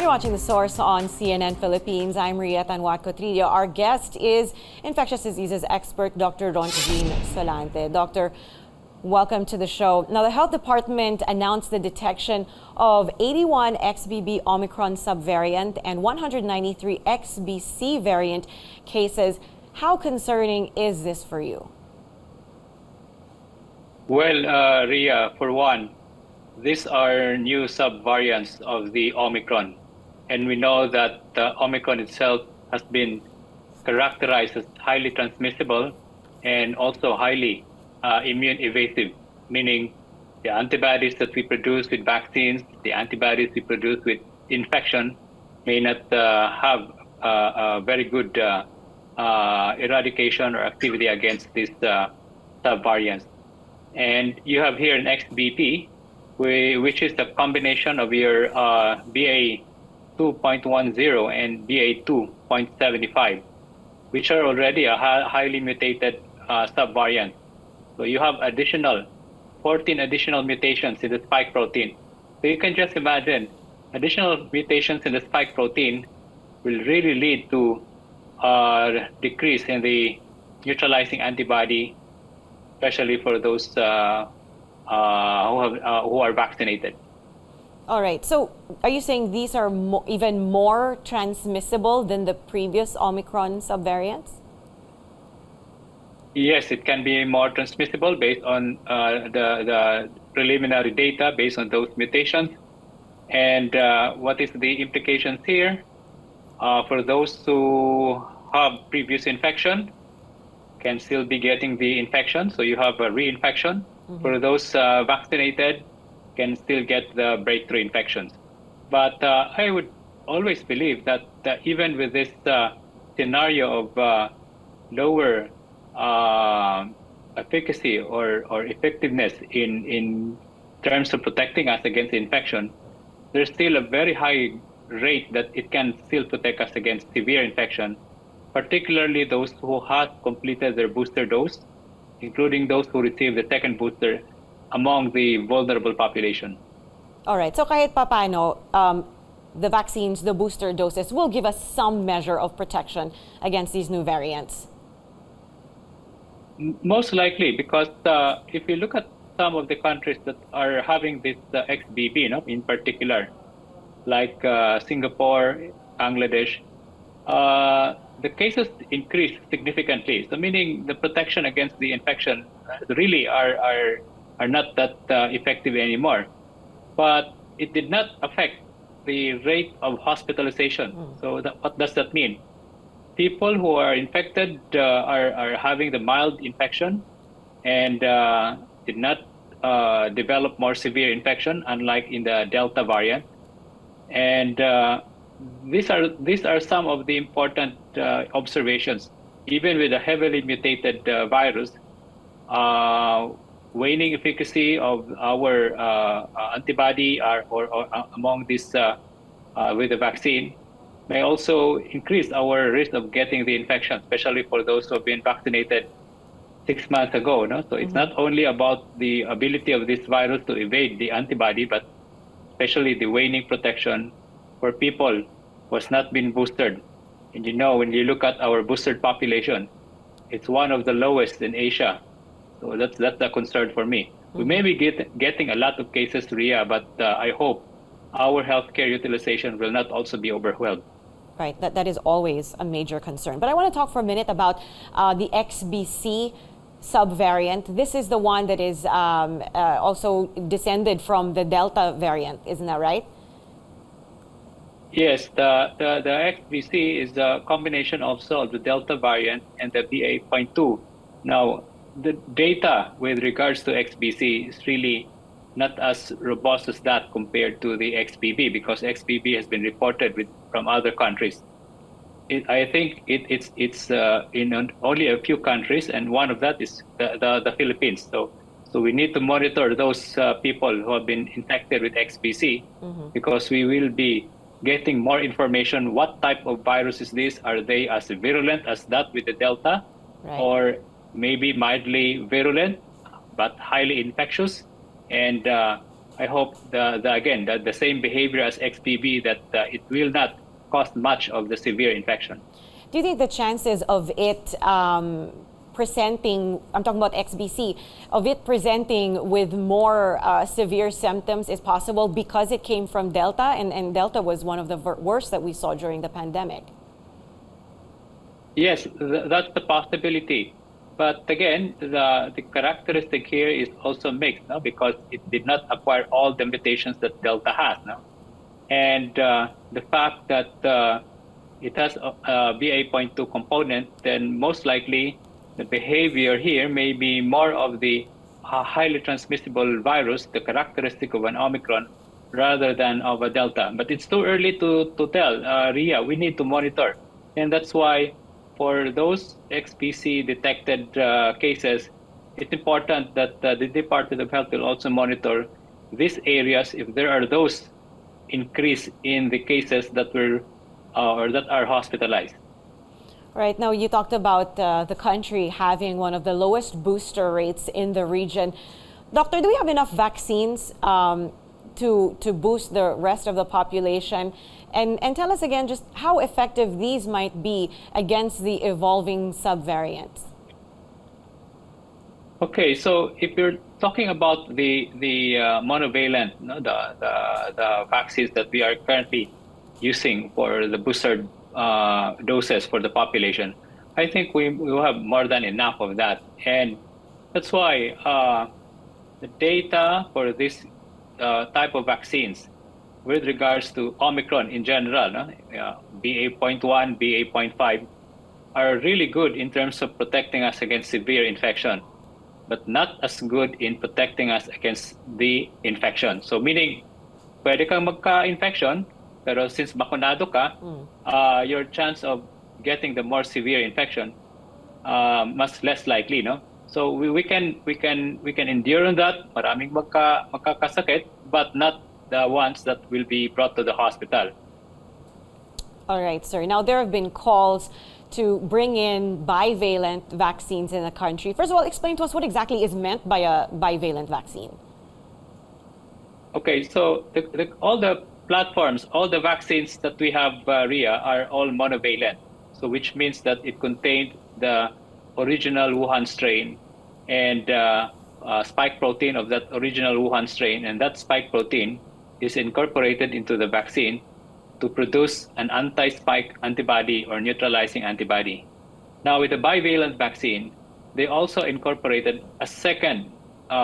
You're watching The Source on CNN Philippines. I'm Ria Tanwat Cotrillo. Our guest is infectious diseases expert Dr. Rontgene Solante. Doctor, welcome to the show. Now, the Health Department announced the detection of 81 XBB Omicron subvariant and 193 XBC variant cases. How concerning is this for you? Well, Ria, for one, these are new subvariants of the Omicron. And we know that Omicron itself has been characterized as highly transmissible and also highly immune evasive, meaning the antibodies that we produce with vaccines, the antibodies we produce with infection may not have a very good eradication or activity against these subvariants. And you have here an XBP, which is the combination of your BA 2.10 and BA 2.75, which are already a highly mutated subvariant. So you have 14 additional mutations in the spike protein. So you can just imagine additional mutations in the spike protein will really lead to a decrease in the neutralizing antibody, especially for those who are vaccinated. All right. So are you saying these are even more transmissible than the previous Omicron subvariants? Yes, it can be more transmissible based on the preliminary data based on those mutations. And what is the implications here? For those who have previous infection, can still be getting the infection, so you have a reinfection. Mm-hmm. For those vaccinated, can still get the breakthrough infections. But I would always believe that even with this scenario of lower efficacy or effectiveness in terms of protecting us against infection, there's still a very high rate that it can still protect us against severe infection, particularly those who have completed their booster dose, including those who received the second booster among the vulnerable population. All right. So kahit papano, the vaccines, the booster doses will give us some measure of protection against these new variants. Most likely, because if you look at some of the countries that are having this XBB, in particular, like Singapore, Bangladesh, the cases increased significantly. So meaning the protection against the infection really are not that effective anymore. But it did not affect the rate of hospitalization. So what does that mean? People who are infected are having the mild infection and did not develop more severe infection, unlike in the Delta variant. And these are some of the important observations. Even with a heavily mutated virus, waning efficacy of our antibody or among this with the vaccine may also increase our risk of getting the infection, especially for those who have been vaccinated 6 months ago. So it's not only about the ability of this virus to evade the antibody, but especially the waning protection for people who has not been boosted. And when you look at our boosted population, it's one of the lowest in Asia. So that's a concern for me. We may be getting a lot of cases, Ria, but I hope our healthcare utilization will not also be overwhelmed. Right, that is always a major concern. But I want to talk for a minute about the XBC subvariant. This is the one that is also descended from the Delta variant, isn't that right? Yes, the XBC is a combination also of the Delta variant and the BA.2. Now, the data with regards to XBC is really not as robust as that compared to the XBB, because XBB has been reported from other countries. I think it's in only a few countries, and one of that is the Philippines. So we need to monitor those people who have been infected with XBC, because we will be getting more information. What type of virus is this? Are they as virulent as that with the Delta, or maybe mildly virulent but highly infectious? And I hope the same behavior as XBB, that it will not cause much of the severe infection. Do you think the chances of it presenting, I'm talking about XBC, of it presenting with more severe symptoms is possible because it came from Delta, and Delta was one of the worst that we saw during the pandemic? Yes, that's the possibility. But again, the characteristic here is also mixed, no? Because it did not acquire all the mutations that Delta has, no? And the fact that it has a BA.2 component, then most likely the behavior here may be more of the highly transmissible virus, the characteristic of an Omicron, rather than of a Delta. But it's too early to tell, Ria. We need to monitor. And that's why for those XBC detected cases, it's important that the Department of Health will also monitor these areas if there are those increase in the cases that were or that are hospitalized. Right. Now, you talked about the country having one of the lowest booster rates in the region. Doctor, do we have enough vaccines to boost the rest of the population? And tell us again just how effective these might be against the evolving subvariants. Okay, so if you're talking about the monovalent, no, the vaccines that we are currently using for the booster doses for the population, I think we will have more than enough of that, and that's why the data for this type of vaccines with regards to Omicron in general, no, BA.1, BA.5, are really good in terms of protecting us against severe infection, but not as good in protecting us against the infection. So meaning, pwede kang magka-infection, pero since bakunado ka, your chance of getting the more severe infection much less likely, no? So we can endure on that. Maraming magkakasakit, but not the ones that will be brought to the hospital. All right, sir. Now, there have been calls to bring in bivalent vaccines in the country. First of all, explain to us what exactly is meant by a bivalent vaccine. Okay, so all the platforms, all the vaccines that we have, Ria, are all monovalent. So which means that it contained the original Wuhan strain and spike protein of that original Wuhan strain, and that spike protein is incorporated into the vaccine to produce an anti-spike antibody or neutralizing antibody. Now, with the bivalent vaccine, they also incorporated a second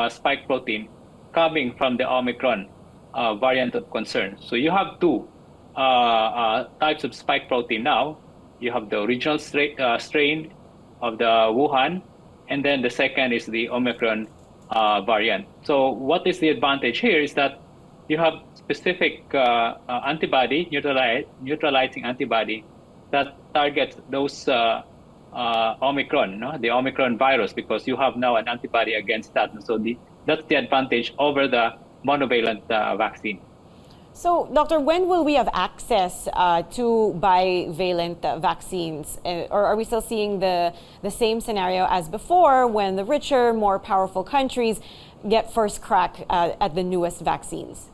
spike protein coming from the Omicron variant of concern. So you have two types of spike protein now. You have the original strain of the Wuhan, and then the second is the Omicron variant. So what is the advantage here is that you have specific antibody, neutralizing antibody, that targets those Omicron, no? The Omicron virus, because you have now an antibody against that. And so that's the advantage over the monovalent vaccine. So, Doctor, when will we have access to bivalent vaccines? Or are we still seeing the same scenario as before, when the richer, more powerful countries get first crack at the newest vaccines?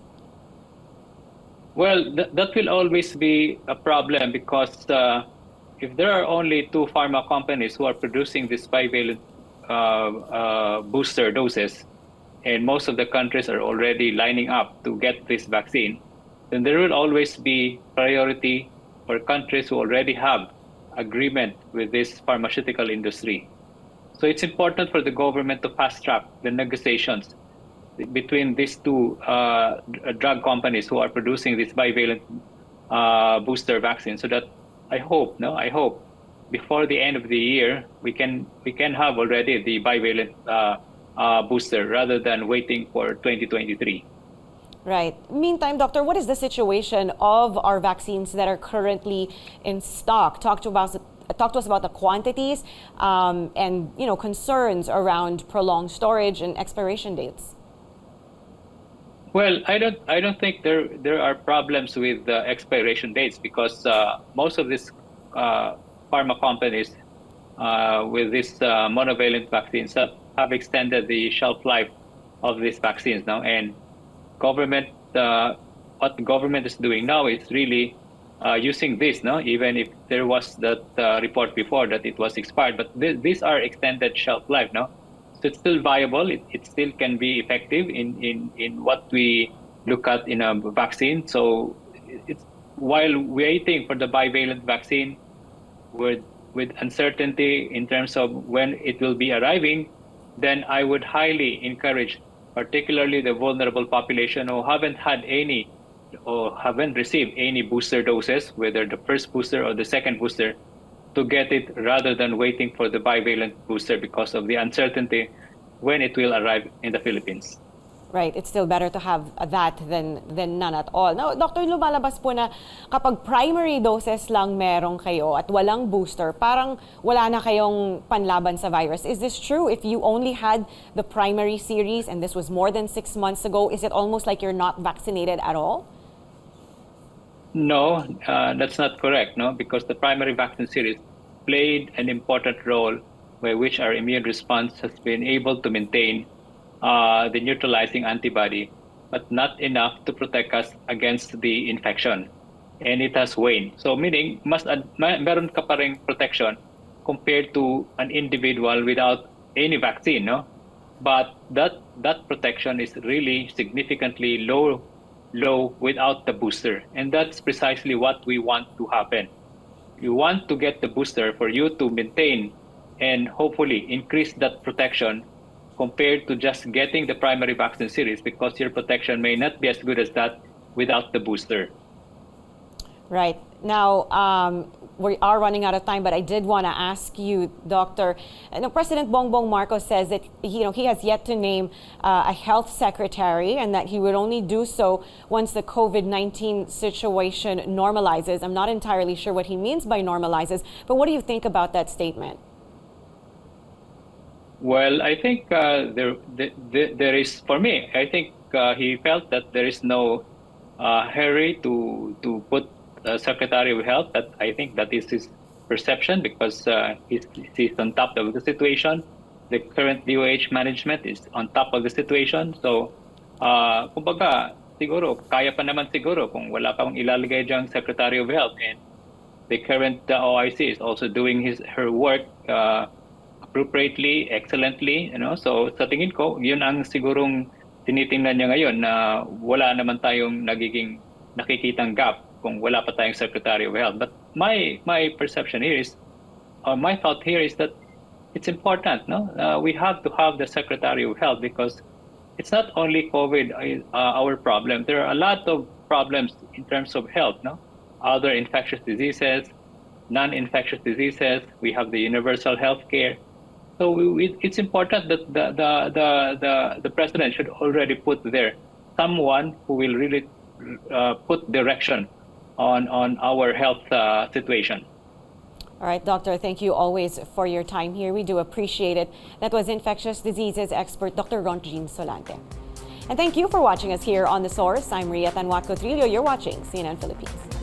Well, that will always be a problem, because if there are only two pharma companies who are producing this bivalent booster doses, and most of the countries are already lining up to get this vaccine, then there will always be priority for countries who already have agreement with this pharmaceutical industry. So it's important for the government to fast track the negotiations between these two drug companies who are producing this bivalent booster vaccine, so that I hope before the end of the year we can have already the bivalent booster, rather than waiting for 2023. Right. Meantime, Doctor, what is the situation of our vaccines that are currently in stock? Talk to us about the quantities and concerns around prolonged storage and expiration dates. Well, I don't think there are problems with the expiration dates, because most of these pharma companies with these monovalent vaccines have extended the shelf life of these vaccines now, and government, what the government is doing now is really using this, no? Even if there was that report before that it was expired, but these are extended shelf life, no? So it's still viable. It still can be effective in what we look at in a vaccine. So it's while waiting for the bivalent vaccine with uncertainty in terms of when it will be arriving, then I would highly encourage, particularly the vulnerable population who haven't had any or haven't received any booster doses, whether the first booster or the second booster, to get it rather than waiting for the bivalent booster because of the uncertainty when it will arrive in the Philippines. Right, it's still better to have that than none at all. Now, Doctor, lumalabas po na kapag primary doses lang meron kayo at walang booster, parang wala na kayong panlaban sa virus. Is this true? If you only had the primary series and this was more than 6 months ago, is it almost like you're not vaccinated at all? No, that's not correct, no, because the primary vaccine series played an important role by which our immune response has been able to maintain the neutralizing antibody, but not enough to protect us against the infection. And it has waned. So meaning, meron ka pa ring protection compared to an individual without any vaccine, no? But that protection is really significantly low without the booster. And that's precisely what we want to happen. You want to get the booster for you to maintain and hopefully increase that protection compared to just getting the primary vaccine series, because your protection may not be as good as that without the booster. Right. Now, we are running out of time, but I did want to ask you, Doctor, President Bongbong Marcos says that he has yet to name a health secretary and that he would only do so once the COVID-19 situation normalizes. I'm not entirely sure what he means by normalizes, but what do you think about that statement? Well, I think there is, for me, I think he felt that there is no hurry to put Secretary of Health. That I think that is his perception, because he's on top of the situation. The current DOH management is on top of the situation. So, kumbaga, siguro, kaya pa naman siguro kung wala pang ilalagay diyang Secretary of Health, and the current OIC is also doing her work appropriately, excellently, So sa tingin ko, yun ang sigurong tinitingnan niya ngayon, na wala naman tayong nakikitang gap kung wala pa tayong Secretary of Health. But my perception here is, or my thought here is that it's important, no? We have to have the Secretary of Health, because it's not only COVID our problem. There are a lot of problems in terms of health, no? Other infectious diseases, non-infectious diseases. We have the universal health care. So it's important that the president should already put there someone who will really put direction on our health situation. All right, Doctor, thank you always for your time here. We do appreciate it. That was infectious diseases expert Dr. Rontgene Solante. And thank you for watching us here on The Source. I'm Ria Tanwat Cotrillo. You're watching CNN Philippines.